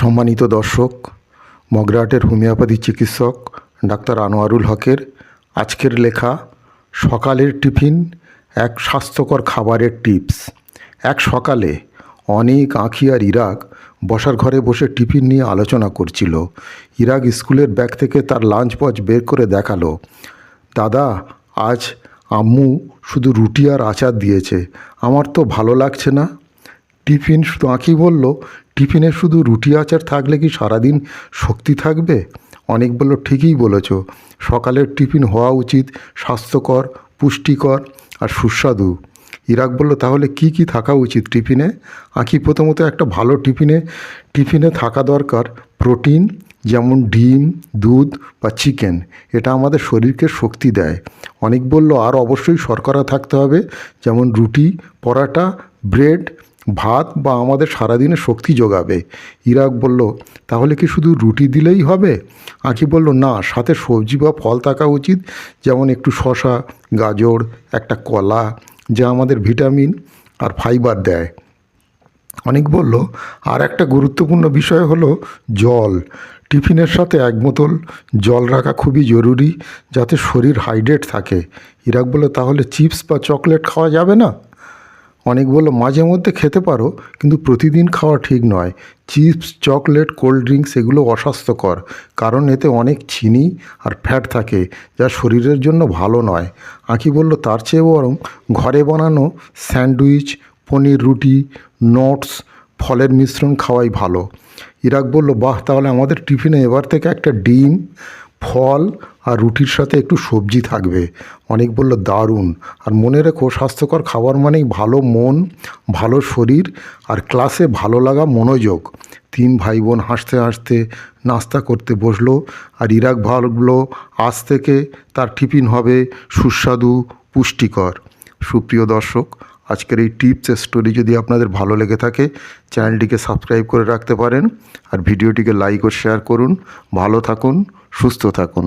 সম্মানিত দর্শক, মগরাহাটের হোমিওপ্যাথি চিকিৎসক ডাক্তার আনোয়ারুল হকের আজকের লেখা সকালের টিফিন এক স্বাস্থ্যকর খাবারের টিপস। এক সকালে অনেক আঁখি আর ইরাক বসার ঘরে বসে টিফিন নিয়ে আলোচনা করছিল। ইরাক স্কুলের ব্যাগ থেকে তার লাঞ্চ বক্স বের করে দেখালো। দাদা, আজ আম্মু শুধু রুটি আর আচার দিয়েছে, আমার তো ভালো লাগছে না। টিফিন শুধু আঁখি বলল, টিফিনে শুধু রুটি আচার থাকলে কি সারাদিন শক্তি থাকবে? অনেক বলল, ঠিকই বলেছ, সকালের টিফিন হওয়া উচিত স্বাস্থ্যকর, পুষ্টিকর আর সুস্বাদু। ইরাক বলল, তাহলে কি কি থাকা উচিত টিফিনে? আঁখি প্রথমত একটা ভালো টিফিনে থাকা দরকার প্রোটিন, যেমন ডিম, দুধ বা চিকেন, এটা আমাদের শরীরকে শক্তি দেয়। অনেক বলল, আর অবশ্যই শর্করা থাকতে হবে, যেমন রুটি, পরাটা, ব্রেড, ভাত বা আমাদের সারাদিনে শক্তি যোগাবে। ইরাক বলল, তাহলে কি শুধু রুটি দিলেই হবে? আঁখি বলল, না, সাথে সবজি বা ফল থাকা উচিত, যেমন একটু শসা, গাজর, একটা কলা, যা আমাদের ভিটামিন আর ফাইবার দেয়। অনেক বলল, আর একটা গুরুত্বপূর্ণ বিষয় হলো জল। টিফিনের সাথে এক বোতল জল রাখা খুবই জরুরি, যাতে শরীর হাইড্রেট থাকে। ইরাক বলল, তাহলে চিপস বা চকলেট খাওয়া যাবে না? অনেক বলল, মাঝে মধ্যে খেতে পারো, কিন্তু প্রতিদিন খাওয়া ঠিক নয়। চিপস, চকলেট, কোল্ড ড্রিঙ্কস এগুলো অস্বাস্থ্যকর, কারণ এতে অনেক চিনি আর ফ্যাট থাকে, যা শরীরের জন্য ভালো নয়। আঁখি বলল, তার চেয়ে বরং ঘরে বানানো স্যান্ডউইচ, পনির, রুটি, নটস, ফলের মিশ্রণ খাওয়াই ভালো। ইরাক বলল, বাহ, তাহলে আমাদের টিফিনে এবার থেকে একটা ডিম, ফল আর রুটির সাথে একটু সবজি থাকবে। অনেক বলল, দারুণ। আর মনে রেখো, স্বাস্থ্যকর খাবার মানেই ভালো মন, ভালো শরীর আর ক্লাসে ভালো লাগা, মনোযোগ। তিন ভাই বোন হাসতে হাসতে নাস্তা করতে বসলো, আর ইরাক ভাবলো আজ থেকে তার টিফিন হবে সুস্বাদু, পুষ্টিকর। সুপ্রিয় দর্শক, আজকের এই টিপস স্টোরি যদি আপনাদের ভালো লেগে থাকে, চ্যানেলটিকে সাবস্ক্রাইব করে রাখতে পারেন আর ভিডিওটিকে লাইক ও শেয়ার করুন। ভালো থাকুন, সুস্থ থাকুন।